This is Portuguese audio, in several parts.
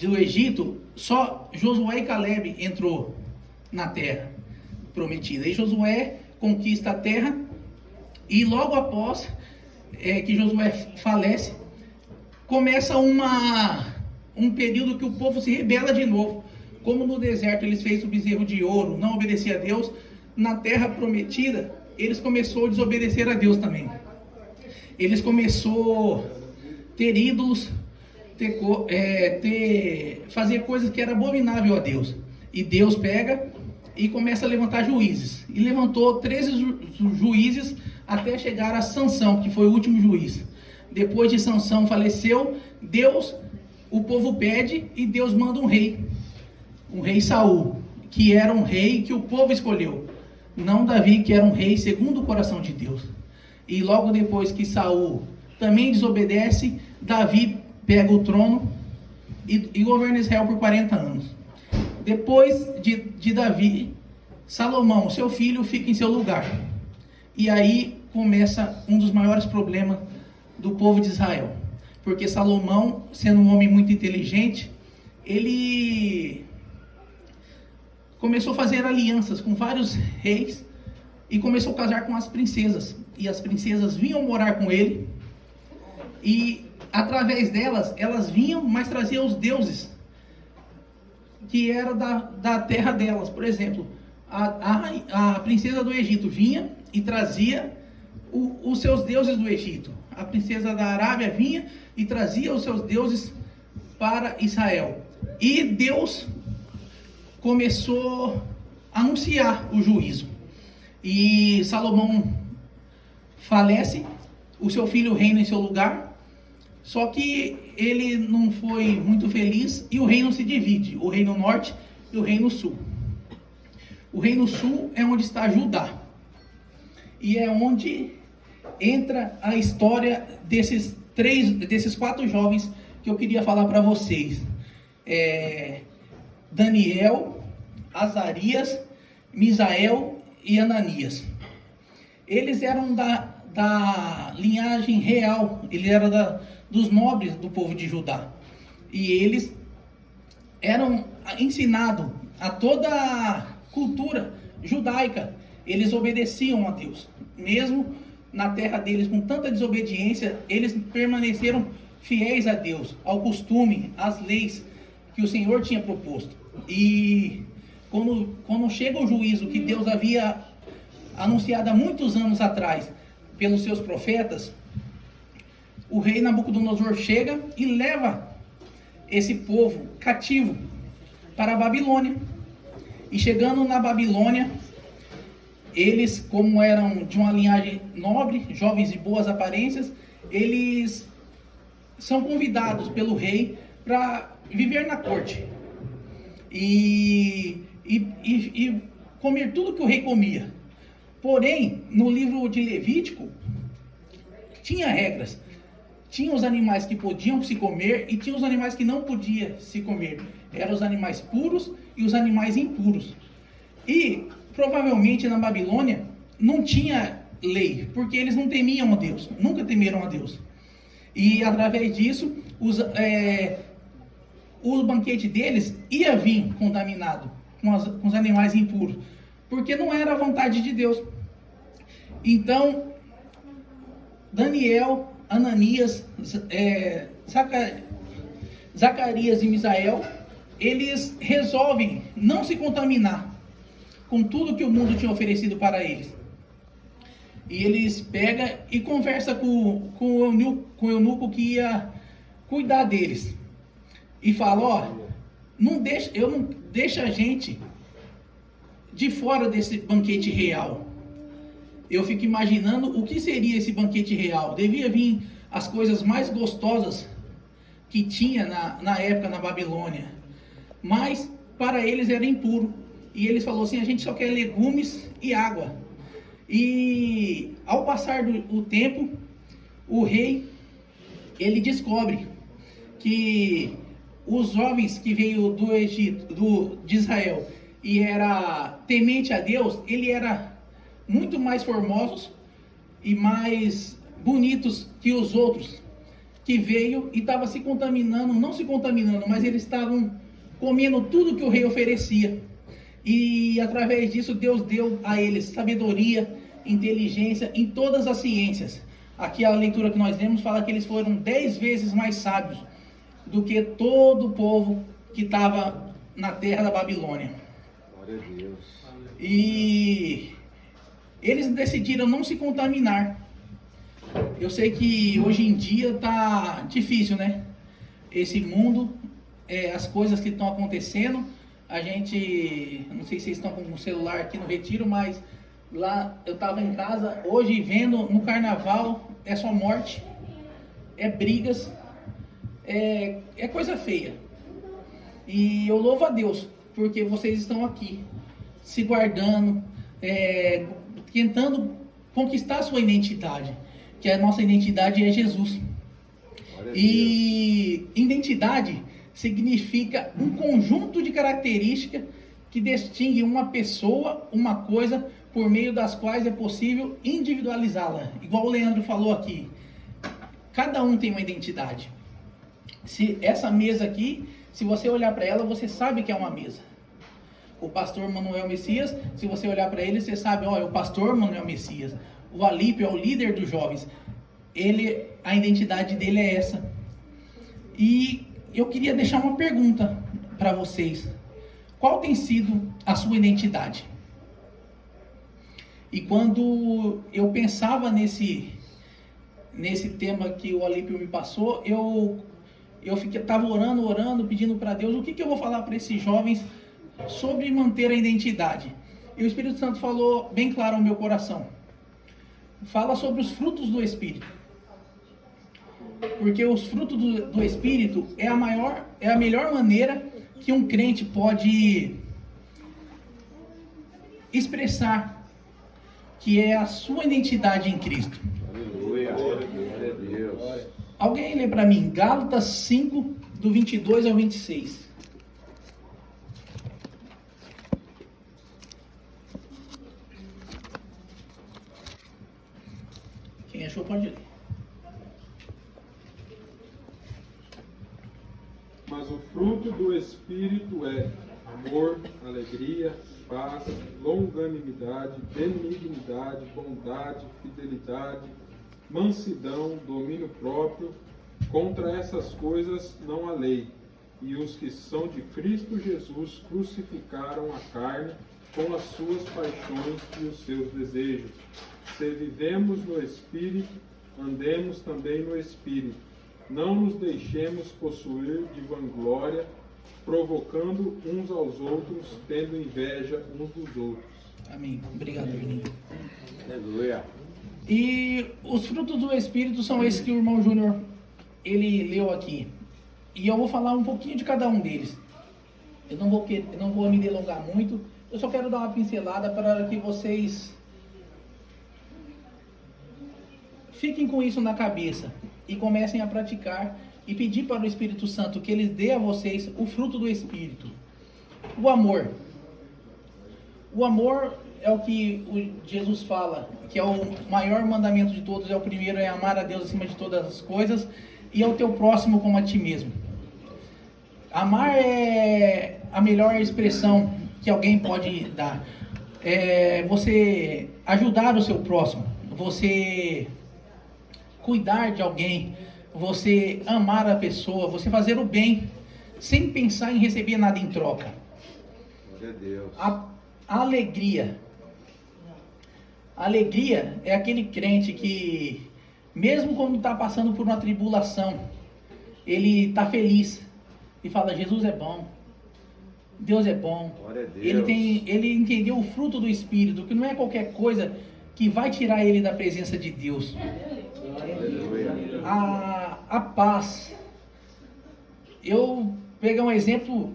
do Egito, só Josué e Caleb entrou na terra prometida. E Josué conquista a terra, e logo após que Josué falece, começa um período que o povo se rebela de novo. Como no deserto eles fez o bezerro de ouro, não obedecia a Deus, na terra prometida eles começaram a desobedecer a Deus também. Eles começaram a ter ídolos, fazer coisas que era abominável a Deus. E Deus pega e começa a levantar juízes. E levantou 13 juízes até chegar a Sansão, que foi o último juiz. Depois de Sansão faleceu, o povo pede e Deus manda um rei Saul, que era um rei que o povo escolheu. Não Davi, que era um rei segundo o coração de Deus. E logo depois que Saul também desobedece, Davi pega o trono e governa Israel por 40 anos. Depois de Davi, Salomão, seu filho, fica em seu lugar. E aí começa um dos maiores problemas do povo de Israel. Porque Salomão, sendo um homem muito inteligente, ele começou a fazer alianças com vários reis e começou a casar com as princesas. E as princesas vinham morar com ele, e através delas, elas vinham, mas traziam os deuses que eram da terra delas. Por exemplo, a princesa do Egito vinha e trazia os seus deuses do Egito. A princesa da Arábia vinha e trazia os seus deuses para Israel. E Deus começou a anunciar o juízo. E Salomão falece, o seu filho reina em seu lugar, só que ele não foi muito feliz e o reino se divide, o reino norte e o reino sul. O reino sul é onde está Judá, e é onde entra a história desses 4 jovens que eu queria falar para vocês. Daniel, Azarias, Misael e Ananias. Eles eram da linhagem real, eles eram dos nobres do povo de Judá. E eles eram ensinados a toda a cultura judaica. Eles obedeciam a Deus. Mesmo na terra deles, com tanta desobediência, eles permaneceram fiéis a Deus, ao costume, às leis que o Senhor tinha proposto. E quando chega o juízo que Deus havia anunciado há muitos anos atrás pelos seus profetas, o rei Nabucodonosor chega e leva esse povo cativo para a Babilônia. E chegando na Babilônia, eles, como eram de uma linhagem nobre, jovens de boas aparências, eles são convidados pelo rei para viver na corte e comer tudo que o rei comia. Porém, no livro de Levítico, tinha regras. Tinha os animais que podiam se comer e tinha os animais que não podiam se comer. Eram os animais puros e os animais impuros. E provavelmente na Babilônia não tinha lei, porque eles não temiam a Deus, nunca temeram a Deus. E através disso, o banquete deles ia vir contaminado com os animais impuros, porque não era a vontade de Deus. Então, Daniel, Ananias, Zacarias e Misael, eles resolvem não se contaminar com tudo que o mundo tinha oferecido para eles. E eles pegam e conversam com o eunuco que ia cuidar deles. E falam, não deixa a gente de fora desse banquete real. Eu fico imaginando o que seria esse banquete real. Devia vir as coisas mais gostosas que tinha na época na Babilônia. Mas para eles era impuro. E eles falaram assim, a gente só quer legumes e água. E ao passar do tempo, o rei, ele descobre que os jovens que veio do Egito, de Israel, e era temente a Deus, ele era muito mais formosos e mais bonitos que os outros. que veio e estava se contaminando, não se contaminando, mas eles estavam comendo tudo que o rei oferecia. E através disso Deus deu a eles sabedoria, inteligência em todas as ciências. Aqui a leitura que nós lemos fala que eles foram 10 vezes mais sábios do que todo o povo que estava na terra da Babilônia. Glória a Deus. E eles decidiram não se contaminar. Eu sei que hoje em dia tá difícil, né? Esse mundo, as coisas que estão acontecendo, a gente, não sei se vocês estão com o celular aqui no retiro, mas lá eu estava em casa hoje vendo no carnaval, é só morte, é brigas, é coisa feia. E eu louvo a Deus, porque vocês estão aqui, se guardando, tentando conquistar a sua identidade, que a nossa identidade é Jesus. E identidade significa um conjunto de características que distingue uma pessoa, uma coisa, por meio das quais é possível individualizá-la. Igual o Leandro falou aqui, cada um tem uma identidade. Se essa mesa aqui, se você olhar para ela, você sabe que é uma mesa. O pastor Manuel Messias, se você olhar para ele, você sabe, é o pastor Manuel Messias. O Alípio é o líder dos jovens. A identidade dele é essa. E eu queria deixar uma pergunta para vocês. Qual tem sido a sua identidade? E quando eu pensava nesse tema que o Alípio me passou, eu estava orando, pedindo para Deus, o que eu vou falar para esses jovens sobre manter a identidade? E o Espírito Santo falou bem claro ao meu coração. Fala sobre os frutos do Espírito. Porque os frutos do Espírito é a melhor maneira que um crente pode expressar que é a sua identidade em Cristo. Aleluia. Glória a Deus. Alguém lê para mim, Gálatas 5, do 22 ao 26. Quem achou pode ler. Mas o fruto do Espírito é amor, alegria, paz, longanimidade, benignidade, bondade, fidelidade, mansidão, domínio próprio. Contra essas coisas não há lei. E os que são de Cristo Jesus crucificaram a carne com as suas paixões e os seus desejos. Se vivemos no Espírito, andemos também no Espírito. Não nos deixemos possuir de vanglória, provocando uns aos outros, tendo inveja uns dos outros. Amém. Obrigado, Juninho. Aleluia. E os frutos do Espírito são esses que o irmão Júnior, ele leu aqui. E eu vou falar um pouquinho de cada um deles. Eu não vou me delongar muito. Eu só quero dar uma pincelada para que vocês fiquem com isso na cabeça e comecem a praticar e pedir para o Espírito Santo que ele dê a vocês o fruto do Espírito. O amor. O amor é o que Jesus fala, que é o maior mandamento de todos, é o primeiro, é amar a Deus acima de todas as coisas e ao teu próximo como a ti mesmo. Amar é a melhor expressão que alguém pode dar. É você ajudar o seu próximo, você cuidar de alguém, você amar a pessoa, você fazer o bem, sem pensar em receber nada em troca. Glória a Deus. A alegria. A alegria é aquele crente que, mesmo quando está passando por uma tribulação, ele está feliz e fala, Jesus é bom, Deus é bom. Glória a Deus. Ele entendeu o fruto do Espírito, que não é qualquer coisa que vai tirar ele da presença de Deus. Aleluia. A paz. Eu pegar um exemplo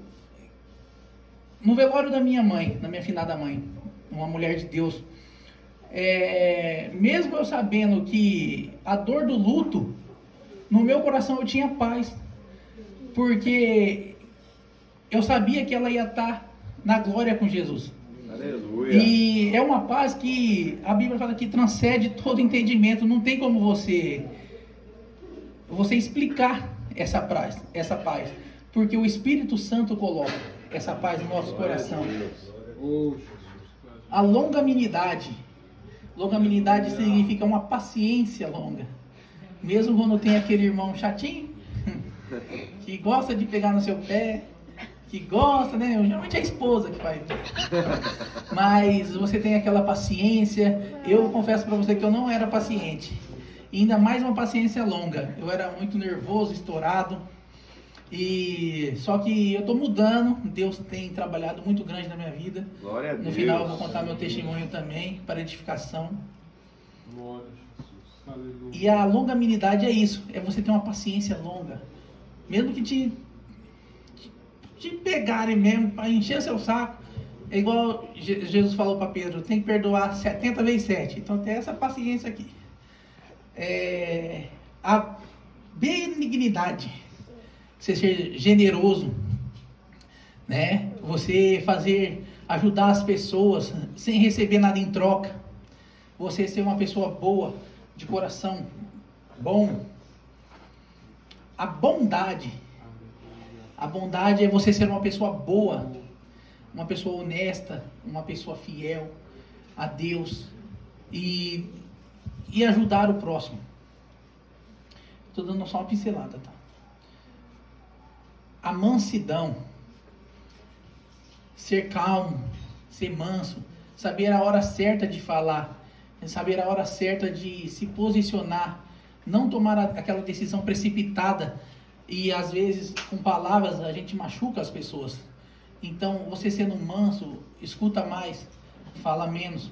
no velório da minha mãe, da minha finada mãe, uma mulher de Deus. Mesmo eu sabendo que a dor do luto, no meu coração eu tinha paz, porque eu sabia que ela ia estar na glória com Jesus. Aleluia. E é uma paz que a Bíblia fala que transcende todo entendimento. Não tem como você você explicar essa paz, porque o Espírito Santo coloca essa paz no nosso coração. Oh, Jesus. A longanimidade. Longanimidade significa uma paciência longa. Mesmo quando tem aquele irmão chatinho, que gosta de pegar no seu pé, que gosta, né? Geralmente é a esposa que faz. Mas você tem aquela paciência. Eu confesso para você que eu não era paciente. E ainda mais uma paciência longa. Eu era muito nervoso, estourado. Só que eu estou mudando. Deus tem trabalhado muito grande na minha vida. Glória a Deus. No final eu vou contar meu testemunho também, para edificação. Glória a Jesus. Aleluia. E a longanimidade é isso. É você ter uma paciência longa. Mesmo que te pegarem mesmo, para encher seu saco. É igual Jesus falou para Pedro, tem que perdoar 70 vezes 7. Então tem essa paciência aqui. A benignidade, você ser generoso, né? Você ajudar as pessoas sem receber nada em troca. Você ser uma pessoa boa, de coração bom. A bondade é você ser uma pessoa boa, uma pessoa honesta, uma pessoa fiel a Deus e ajudar o próximo. Estou dando só uma pincelada, tá? A mansidão, ser calmo, ser manso, saber a hora certa de falar, saber a hora certa de se posicionar, não tomar aquela decisão precipitada e às vezes com palavras a gente machuca as pessoas. Então você sendo manso, escuta mais, fala menos.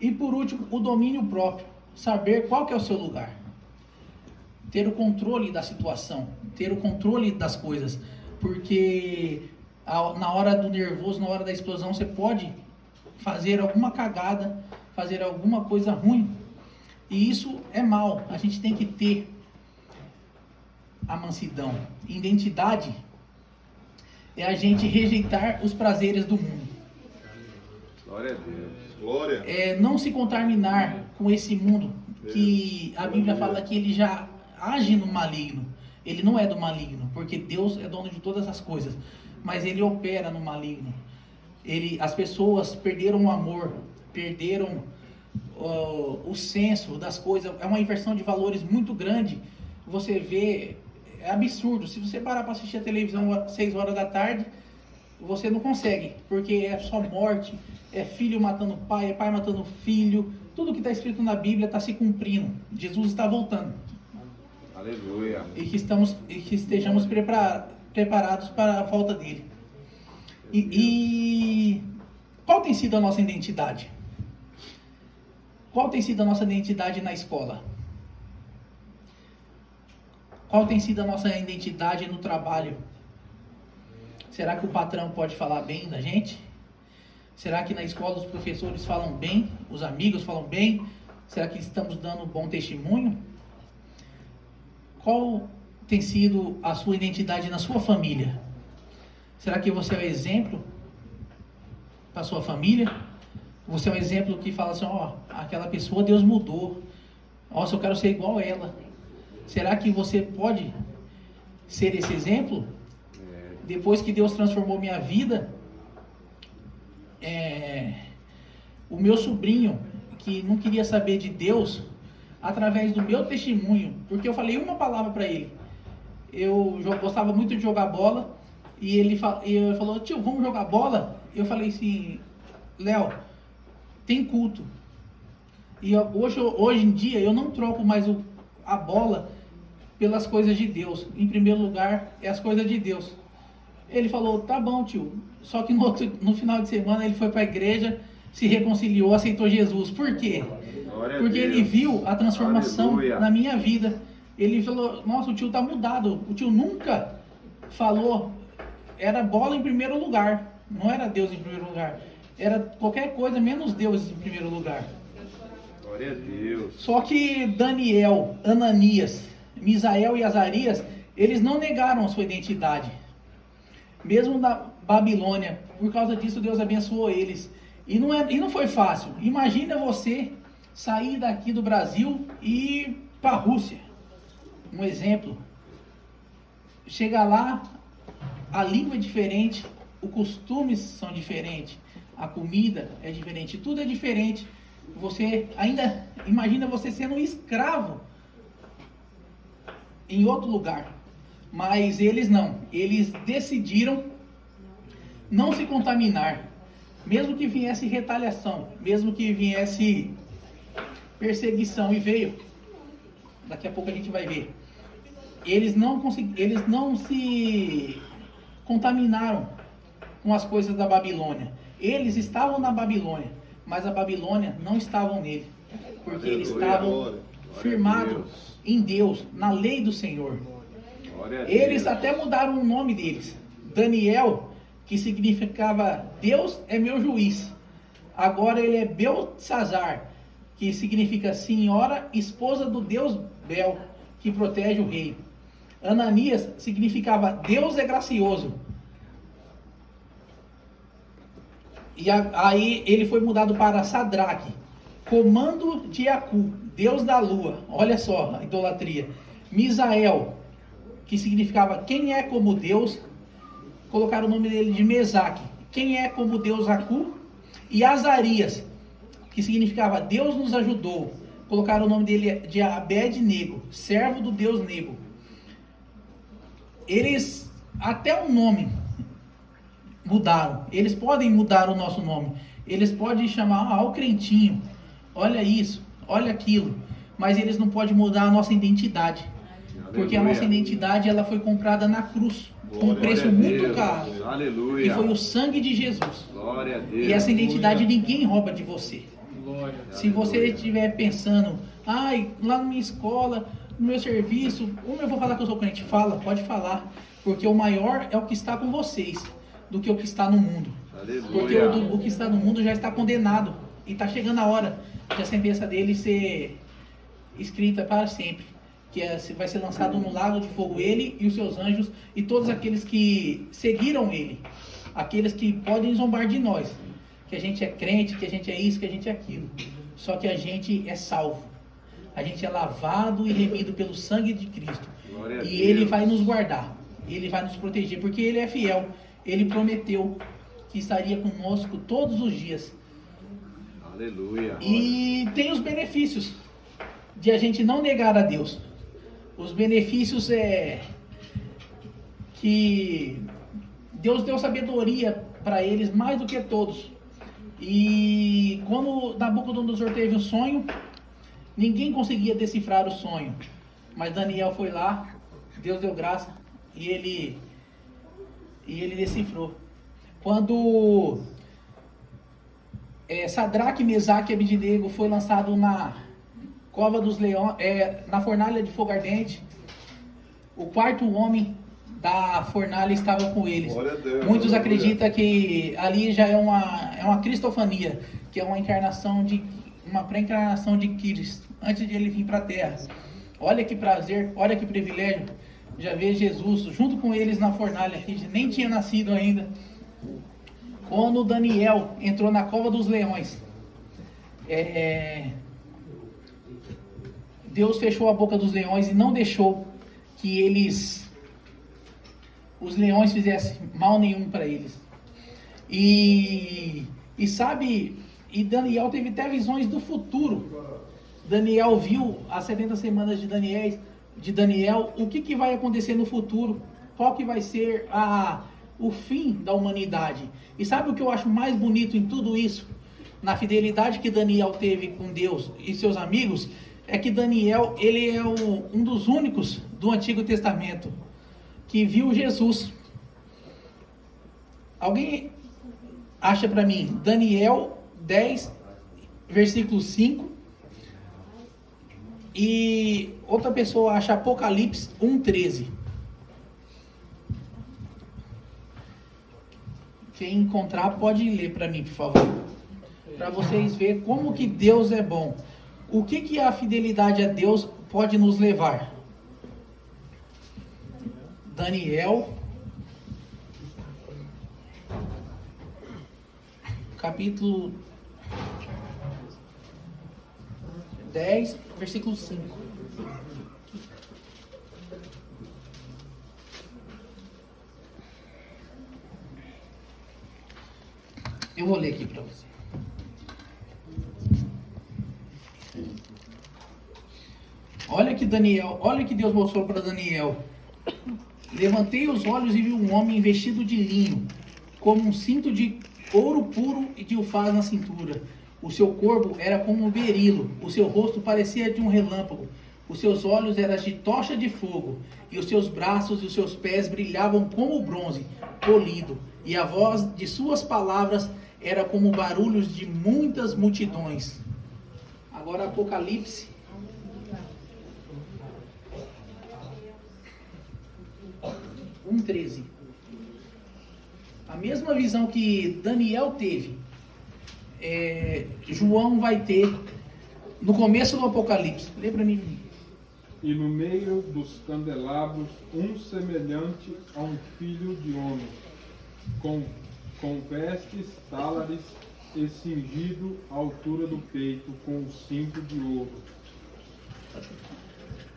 E por último, o domínio próprio, saber qual que é o seu lugar. Ter o controle da situação, ter o controle das coisas, porque na hora do nervoso, na hora da explosão, você pode fazer alguma cagada, fazer alguma coisa ruim, e isso é mal. A gente tem que ter a mansidão. Identidade é a gente rejeitar os prazeres do mundo. Glória a Deus. Glória. É não se contaminar com esse mundo, que a Bíblia fala que ele já age no maligno. Ele não é do maligno, porque Deus é dono de todas as coisas, mas ele opera no maligno. As pessoas perderam o amor, perderam o senso das coisas. É uma inversão de valores muito grande. Você vê, é absurdo. Se você parar para assistir a televisão às 6 horas da tarde, você não consegue, porque é só morte, é filho matando pai, é pai matando filho. Tudo que está escrito na Bíblia está se cumprindo. Jesus está voltando. Aleluia. E que estejamos preparados para a volta dele. E qual tem sido a nossa identidade? Qual tem sido a nossa identidade na escola? Qual tem sido a nossa identidade no trabalho? Será que o patrão pode falar bem da gente? Será que na escola os professores falam bem? Os amigos falam bem? Será que estamos dando um bom testemunho? Qual tem sido a sua identidade na sua família? Será que você é um exemplo para a sua família? Você é um exemplo que fala assim, aquela pessoa Deus mudou. Nossa, eu quero ser igual a ela. Será que você pode ser esse exemplo? Depois que Deus transformou minha vida, o meu sobrinho, que não queria saber de Deus, através do meu testemunho, porque eu falei uma palavra para ele. Eu gostava muito de jogar bola, e ele falou, tio, vamos jogar bola? Eu falei assim, Léo, tem culto. E hoje em dia eu não troco mais a bola pelas coisas de Deus. Em primeiro lugar, é as coisas de Deus. Ele falou, tá bom, tio. Só que no final de semana ele foi para a igreja, se reconciliou, aceitou Jesus. Por quê? Porque ele viu a transformação na minha vida. Ele falou, nossa, o tio tá mudado. O tio nunca falou, era bola em primeiro lugar. Não era Deus em primeiro lugar. Era qualquer coisa menos Deus em primeiro lugar. Glória a Deus. Só que Daniel, Ananias, Misael e Azarias, eles não negaram a sua identidade. Mesmo na Babilônia, por causa disso Deus abençoou eles. E não foi fácil. Imagina você sair daqui do Brasil e para a Rússia, um exemplo. Chega lá, a língua é diferente, os costumes são diferentes, a comida é diferente, tudo é diferente. Você ainda imagina você sendo um escravo em outro lugar, mas eles não. Eles decidiram não se contaminar, mesmo que viesse retaliação, mesmo que viesse perseguição, e veio. Daqui a pouco a gente vai ver. Eles não se contaminaram com as coisas da Babilônia. Eles estavam na Babilônia, mas a Babilônia não estavam nele, porque eles estavam firmados em Deus, na lei do Senhor. Eles até mudaram o nome deles. Daniel, que significava Deus é meu juiz. Agora ele é Beltesazar, que significa senhora, esposa do Deus Bel, que protege o rei. Ananias significava Deus é gracioso. E aí ele foi mudado para Sadraque, comando de Acu, Deus da lua. Olha só a idolatria. Misael, que significava quem é como Deus. Colocaram o nome dele de Mesaque, quem é como Deus Acu. E Azarias, que significava Deus nos ajudou. Colocaram o nome dele de Abed-nego, servo do Deus Nego. Eles, até o nome, mudaram. Eles podem mudar o nosso nome. Eles podem chamar, o crentinho. Olha isso, olha aquilo. Mas eles não podem mudar a nossa identidade. Porque a nossa identidade, ela foi comprada na cruz. Com um preço muito caro. Aleluia. E foi o sangue de Jesus. Glória a Deus. E essa identidade ninguém rouba de você. Se você estiver pensando, lá na minha escola, no meu serviço, como eu vou falar que eu sou crente? Fala, pode falar. Porque o maior é o que está com vocês, do que o que está no mundo. Aleluia. Porque o que está no mundo já está condenado. E está chegando a hora de a sentença dele ser escrita para sempre. Que vai ser lançado no lago de fogo ele e os seus anjos e todos aqueles que seguiram ele. Aqueles que podem zombar de nós. Que a gente é crente, que a gente é isso, que a gente é aquilo. Só que a gente é salvo. A gente é lavado e remido pelo sangue de Cristo. E Ele vai nos guardar. Ele vai nos proteger, porque Ele é fiel. Ele prometeu que estaria conosco todos os dias. Aleluia. E tem os benefícios de a gente não negar a Deus. Os benefícios é que Deus deu sabedoria para eles mais do que todos. E quando Nabucodonosor teve um sonho, ninguém conseguia decifrar o sonho. Mas Daniel foi lá, Deus deu graça e ele decifrou. Quando Sadraque, Mesaque e Abednego foi lançado na cova dos leões, na fornalha de fogo ardente, o quarto homem da fornalha estava com eles. Muitos acreditam que ali já é uma cristofania, que é uma pré-encarnação de Cristo, antes de ele vir para a terra. Olha que prazer, olha que privilégio, já ver Jesus junto com eles na fornalha, que nem tinha nascido ainda. Quando Daniel entrou na cova dos leões, Deus fechou a boca dos leões e não deixou que os leões fizessem mal nenhum para eles. E Daniel teve até visões do futuro. Daniel viu as 70 semanas de Daniel, o que vai acontecer no futuro, qual que vai ser o fim da humanidade. E sabe o que eu acho mais bonito em tudo isso? Na fidelidade que Daniel teve com Deus e seus amigos, é que Daniel, ele é um dos únicos do Antigo Testamento que viu Jesus. Alguém acha para mim Daniel 10, versículo 5, e outra pessoa acha Apocalipse 1:13. Quem encontrar pode ler para mim, por favor, para vocês verem como que Deus é bom. O que a fidelidade a Deus pode nos levar? Daniel, capítulo 10, versículo 5. Eu vou ler aqui para você. Olha que Deus mostrou para Daniel. Levantei os olhos e vi um homem vestido de linho, como um cinto de ouro puro e de ufaz na cintura. O seu corpo era como um berilo, o seu rosto parecia de um relâmpago, os seus olhos eram de tocha de fogo, e os seus braços e os seus pés brilhavam como bronze polido, e a voz de suas palavras era como barulhos de muitas multidões. Agora Apocalipse 1:13. A mesma visão que Daniel teve, João vai ter no começo do Apocalipse. Lê para mim. E no meio dos candelabros, um semelhante a um filho de homem, com vestes talares e cingido à altura do peito, com um cinto de ouro.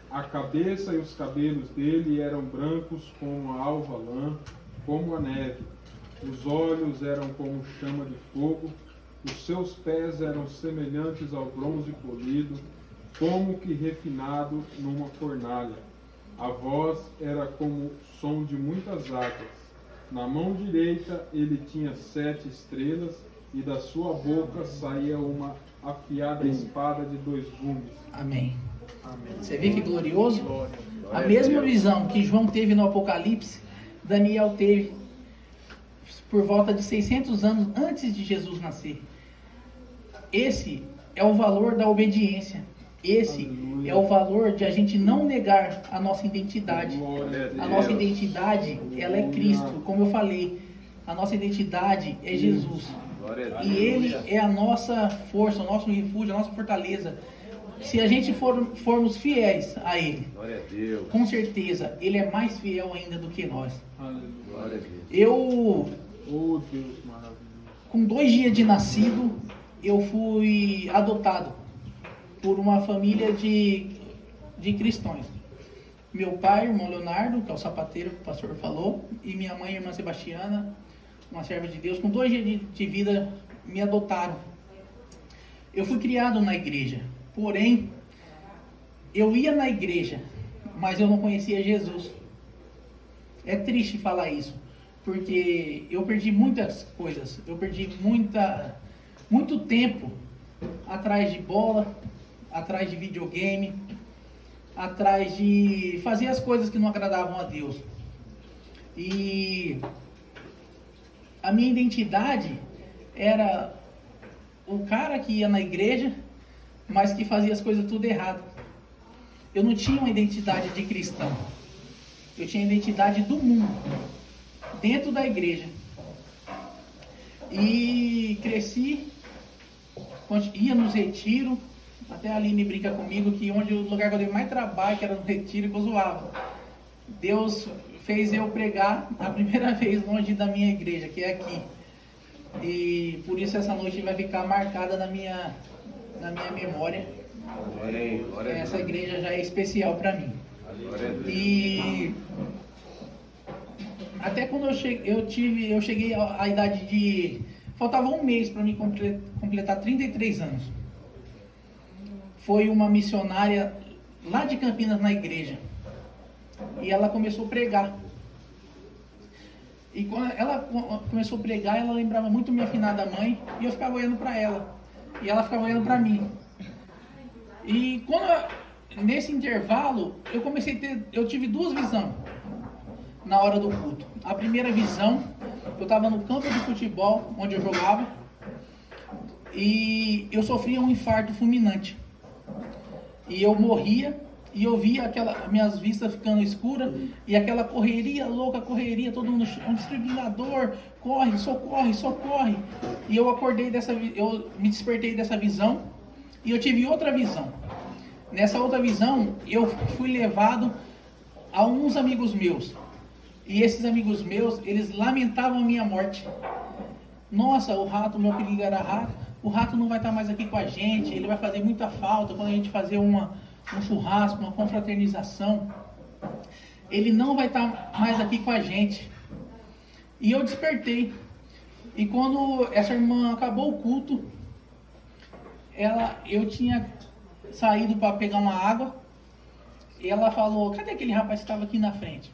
A cabeça e os cabelos dele eram brancos como a alva lã, como a neve. Os olhos eram como chama de fogo. Os seus pés eram semelhantes ao bronze polido, como que refinado numa fornalha. A voz era como som de muitas águas. Na mão direita ele tinha 7 estrelas, e da sua boca saía uma afiada espada de 2 gumes. Amém. Você vê que glorioso? A mesma visão que João teve no Apocalipse, Daniel teve por volta de 600 anos antes de Jesus nascer. Esse é o valor da obediência. Esse é o valor de a gente não negar a nossa identidade. A nossa identidade, ela é Cristo, como eu falei. A nossa identidade é Jesus. E Ele é a nossa força, o nosso refúgio, a nossa fortaleza. Se a gente formos fiéis a Ele, com certeza, Ele é mais fiel ainda do que nós. Eu, com 2 dias de nascido, eu fui adotado por uma família de cristãos. Meu pai, irmão Leonardo, que é o sapateiro que o pastor falou, e minha mãe, irmã Sebastiana, uma serva de Deus, com 2 dias de vida, me adotaram. Eu fui criado na igreja. Porém, eu ia na igreja, mas eu não conhecia Jesus. É triste falar isso, porque eu perdi muitas coisas. Eu perdi muito tempo atrás de bola, atrás de videogame, atrás de fazer as coisas que não agradavam a Deus. E a minha identidade era o cara que ia na igreja, mas que fazia as coisas tudo errado. Eu não tinha uma identidade de cristão. Eu tinha a identidade do mundo, dentro da igreja. E cresci, ia nos retiros. Até a Aline brinca comigo que o lugar que eu dei mais trabalho, que era no retiro, que eu zoava. Deus fez eu pregar a primeira vez longe da minha igreja, que é aqui. E por isso essa noite vai ficar marcada na minha memória. Essa igreja já é especial para mim. E até quando eu cheguei à idade de... Faltava um mês para mim completar 33 anos. Foi uma missionária lá de Campinas na igreja. E ela começou a pregar. E quando ela começou a pregar, ela lembrava muito minha afinada mãe. E eu ficava olhando para ela. E ela ficava olhando para mim. E nesse intervalo, eu tive 2 visões na hora do culto. A primeira visão, eu estava no campo de futebol, onde eu jogava. E eu sofria um infarto fulminante. E eu morria. E eu via minhas vistas ficando escuras, e aquela correria, todo mundo, um desfibrilador, corre, socorre. E eu me despertei dessa visão, e eu tive outra visão. Nessa outra visão, eu fui levado a uns amigos meus. E esses amigos meus, eles lamentavam a minha morte. Nossa, o rato, meu perigo era rato, o rato não vai estar mais aqui com a gente, ele vai fazer muita falta quando a gente fazer um churrasco, uma confraternização, ele não vai estar mais aqui com a gente. E eu despertei. E quando essa irmã acabou o culto, eu tinha saído para pegar uma água, e ela falou, cadê aquele rapaz que estava aqui na frente?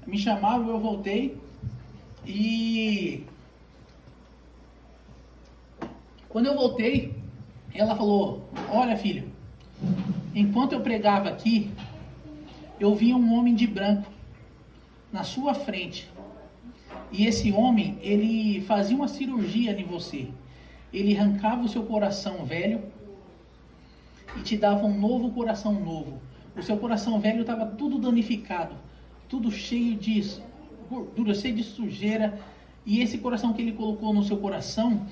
Me chamaram, eu voltei, e quando eu voltei, ela falou, olha filho, enquanto eu pregava aqui, eu vi um homem de branco na sua frente, e esse homem, ele fazia uma cirurgia em você, ele arrancava o seu coração velho, e te dava um novo coração novo. O seu coração velho estava tudo danificado, tudo cheio de gordura, cheio de sujeira, e esse coração que ele colocou no seu coração,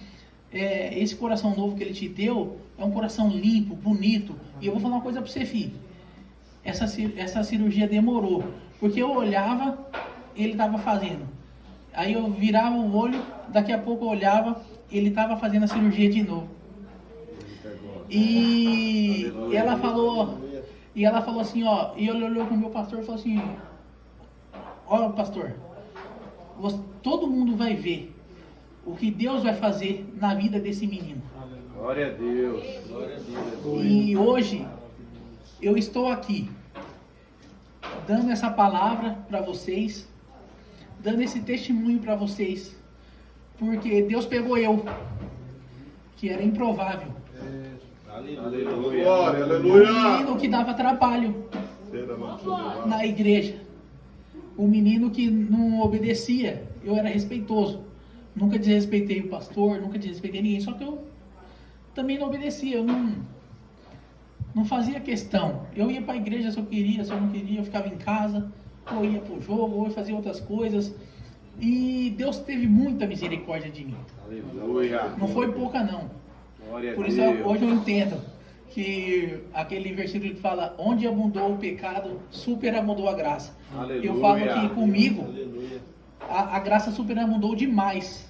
esse coração novo que ele te deu, é um coração limpo, bonito. E eu vou falar uma coisa para você, filho, essa cirurgia demorou, porque eu olhava, ele estava fazendo, aí eu virava o olho, daqui a pouco eu olhava, ele estava fazendo a cirurgia de novo. E ela falou assim, ó, e ele olhou para o meu pastor e falou assim, ó pastor, todo mundo vai ver o que Deus vai fazer na vida desse menino. Glória a Deus. Glória a Deus. E hoje eu estou aqui dando essa palavra para vocês, dando esse testemunho para vocês, porque Deus pegou eu, que era improvável. Aleluia. Glória, O aleluia. menino que dava trabalho na igreja. O menino que não obedecia. Eu era respeitoso. Nunca desrespeitei o pastor, nunca desrespeitei ninguém. Só que eu também não obedecia. Eu não fazia questão. Eu ia para a igreja se eu queria, se eu não queria, eu ficava em casa. Ou ia para o jogo, ou ia fazer outras coisas. E Deus teve muita misericórdia de mim. Aleluia. Não foi pouca não. Glória a Por isso Deus. hoje eu entendo que aquele versículo que fala, onde abundou o pecado, superabundou a graça. Aleluia. Eu falo que comigo, a graça superabundou demais.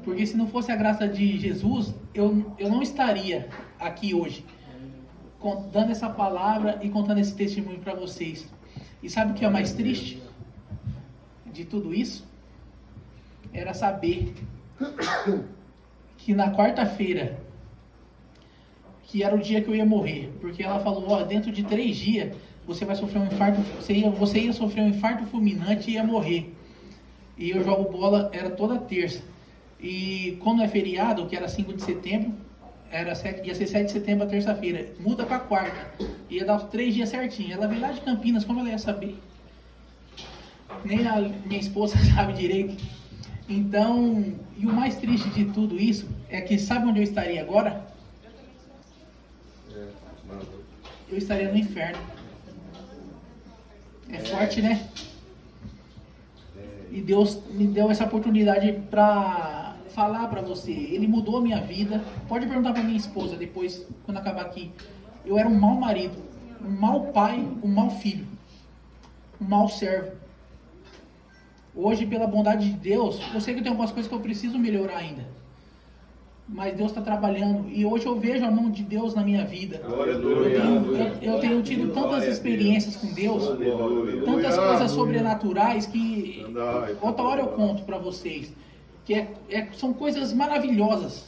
Porque se não fosse a graça de Jesus, eu não estaria aqui hoje, dando essa palavra e contando esse testemunho para vocês. E sabe o que é mais triste de tudo isso? Era saber que na quarta-feira, que era o dia que eu ia morrer, porque ela falou, ó, dentro de 3 dias você vai sofrer um infarto, você ia sofrer um infarto fulminante e ia morrer. E eu jogo bola, era toda terça. E quando é feriado, que era 5 de setembro, ia ser 7 de setembro a terça-feira, muda para quarta, ia dar os 3 dias certinho. Ela veio lá de Campinas, como ela ia saber? Nem a minha esposa sabe direito. Então, e o mais triste de tudo isso é que sabe onde eu estaria agora? Eu estaria no inferno. É forte, né? E Deus me deu essa oportunidade para falar para você. Ele mudou a minha vida. Pode perguntar para minha esposa depois, quando acabar aqui. Eu era um mau marido, um mau pai, um mau filho, um mau servo. Hoje, pela bondade de Deus, eu sei que tem algumas coisas que eu preciso melhorar ainda. Mas Deus está trabalhando. E hoje eu vejo a mão de Deus na minha vida. Eu tenho tido tantas experiências com Deus, tantas coisas sobrenaturais que outra hora eu conto para vocês. Que são coisas maravilhosas.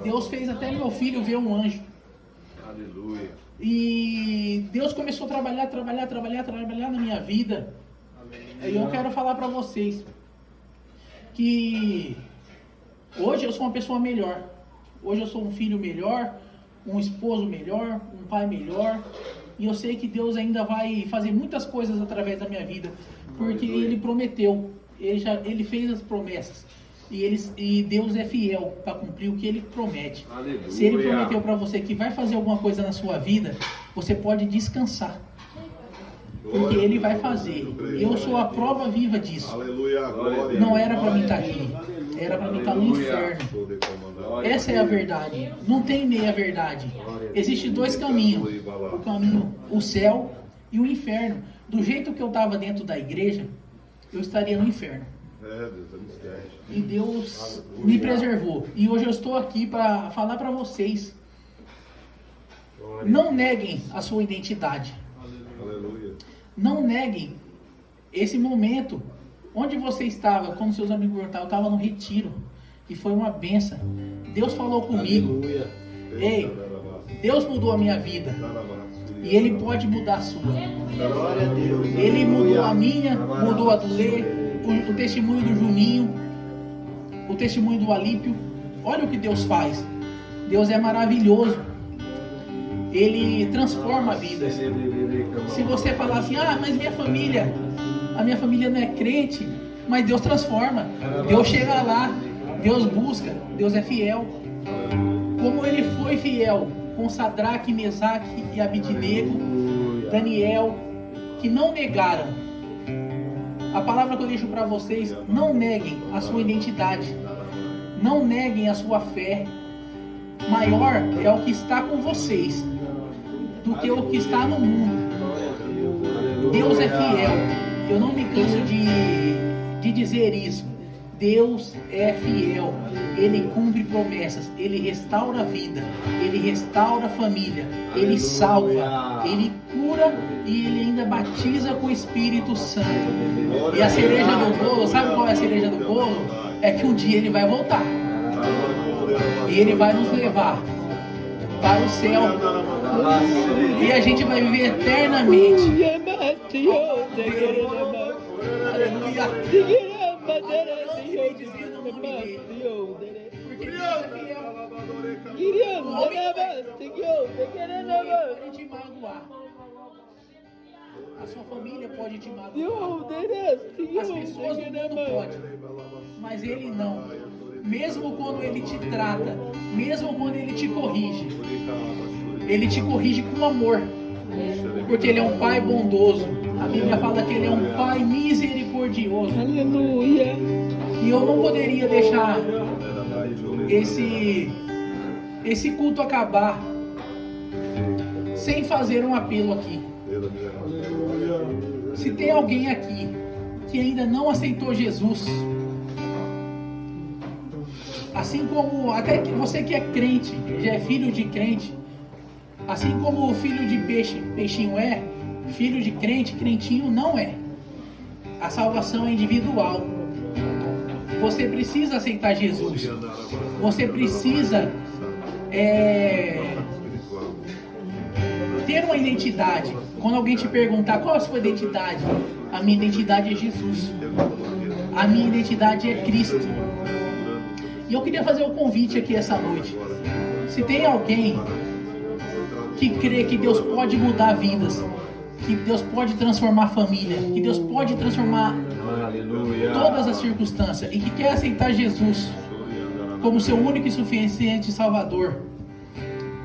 Deus fez até meu filho ver um anjo. Aleluia. E Deus começou a trabalhar na minha vida. E eu quero falar para vocês que hoje eu sou uma pessoa melhor. Hoje eu sou um filho melhor, um esposo melhor, um pai melhor. E eu sei que Deus ainda vai fazer muitas coisas através da minha vida, porque Ele prometeu, Ele fez as promessas. E Deus é fiel para cumprir o que Ele promete. Aleluia. Se Ele prometeu para você que vai fazer alguma coisa na sua vida, você pode descansar. Porque Ele vai fazer. Eu sou a prova viva disso. Aleluia, glória. Não era para mim estar aqui. Era para mim estar no inferno. Essa é a verdade. Não tem meia verdade. Existem 2 caminhos. O caminho, o céu e o inferno. Do jeito que eu estava dentro da igreja, eu estaria no inferno. E Deus me preservou. E hoje eu estou aqui para falar para vocês. Não neguem a sua identidade. Aleluia. Não neguem esse momento Onde você estava quando seus amigos perguntaram? Eu estava no retiro. E foi uma benção. Deus falou comigo. Ei, Deus mudou a minha vida. E Ele pode mudar a sua. Ele mudou a minha, mudou a do Lê, o testemunho do Juninho, o testemunho do Alípio. Olha o que Deus faz. Deus é maravilhoso. Ele transforma vidas. Se você falar assim, mas a minha família não é crente, mas Deus transforma. Deus chega lá, Deus busca, Deus é fiel. Como Ele foi fiel com Sadraque, Mesaque e Abidnego, Daniel, que não negaram. A palavra que eu deixo para vocês: não neguem a sua identidade, não neguem a sua fé. Maior é o que está com vocês do que o que está no mundo. Deus é fiel. Eu não me canso de dizer isso. Deus é fiel. Ele cumpre promessas. Ele restaura a vida. Ele restaura a família. Ele salva. Ele cura e Ele ainda batiza com o Espírito Santo. E a cereja do bolo, sabe qual é a cereja do bolo? É que um dia Ele vai voltar. E Ele vai nos levar para o céu. E a gente vai viver eternamente. Aleluia. Porque Deus é fiel. O homem pode te magoar. A sua família pode te magoar. As pessoas do mundo podem. Mas Ele não. Mesmo quando Ele te trata, mesmo quando Ele te corrige com amor, porque Ele é um Pai bondoso. A Bíblia fala que Ele é um Pai misericordioso. Aleluia. E eu não poderia deixar esse culto acabar sem fazer um apelo aqui. Se tem alguém aqui que ainda não aceitou Jesus, assim como até que você que é crente, já é filho de crente, assim como o filho de peixinho é, filho de crente, crentinho não é. A salvação é individual. Você precisa aceitar Jesus. Você precisa ter uma identidade. Quando alguém te perguntar qual é a sua identidade, a minha identidade é Jesus. A minha identidade é Cristo. E eu queria fazer um convite aqui essa noite. Se tem alguém que crê que Deus pode mudar vidas, que Deus pode transformar a família, que Deus pode transformar todas as circunstâncias e que quer aceitar Jesus como seu único e suficiente Salvador,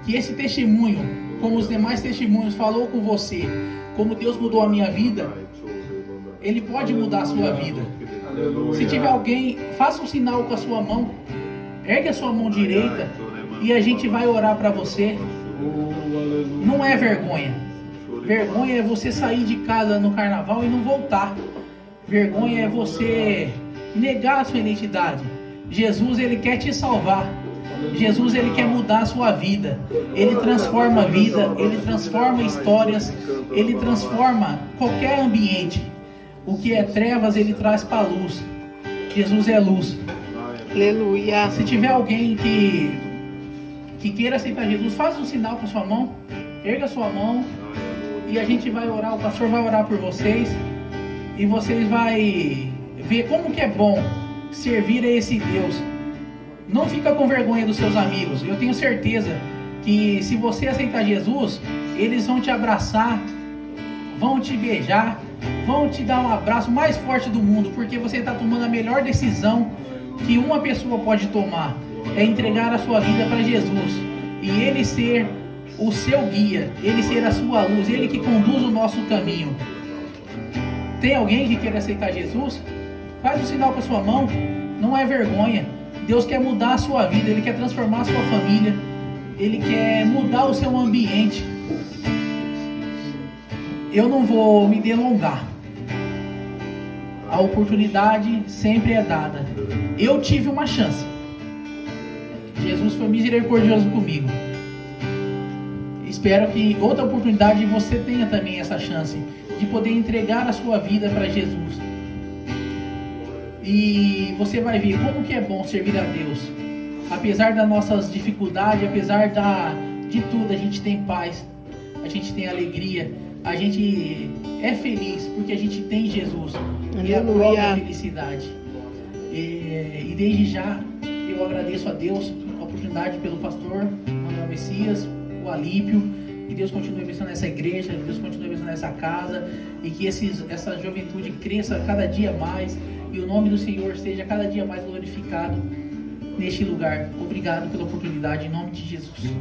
que esse testemunho, como os demais testemunhos, falou com você, como Deus mudou a minha vida, Ele pode mudar a sua vida. Se tiver alguém, faça um sinal com a sua mão, ergue a sua mão direita e a gente vai orar para você. Não é vergonha. Vergonha é você sair de casa no carnaval e não voltar. Vergonha é você negar a sua identidade. Jesus, Ele quer te salvar. Jesus, Ele quer mudar a sua vida. Ele transforma a vida, Ele transforma histórias, Ele transforma qualquer ambiente. O que é trevas, Ele traz para a luz. Jesus é luz. Aleluia. Se tiver alguém que queira aceitar Jesus, faz um sinal com a sua mão, erga a sua mão e a gente vai orar, o pastor vai orar por vocês e vocês vão ver como que é bom servir a esse Deus. Não fica com vergonha dos seus amigos. Eu tenho certeza que se você aceitar Jesus, eles vão te abraçar, vão te beijar, vão te dar um abraço mais forte do mundo, porque você está tomando a melhor decisão que uma pessoa pode tomar, é entregar a sua vida para Jesus e Ele ser o seu guia, Ele ser a sua luz, Ele que conduz o nosso caminho. Tem alguém que quer aceitar Jesus? Faz um sinal com a sua mão, não é vergonha. Deus quer mudar a sua vida, Ele quer transformar a sua família, Ele quer mudar o seu ambiente. Eu não vou me delongar. A oportunidade sempre é dada. Eu tive uma chance. Jesus foi misericordioso comigo. Espero que outra oportunidade você tenha também essa chance de poder entregar a sua vida para Jesus. E você vai ver como que é bom servir a Deus. Apesar das nossas dificuldades, apesar de tudo, a gente tem paz, a gente tem alegria, a gente é feliz porque a gente tem Jesus. E a própria felicidade. E desde já eu agradeço a Deus a oportunidade pelo pastor Manuel Messias, o Alípio. Que Deus continue abençoando essa igreja, que Deus continue abençoando essa casa, e que essa juventude cresça cada dia mais, e o nome do Senhor seja cada dia mais glorificado neste lugar. Obrigado pela oportunidade, em nome de Jesus.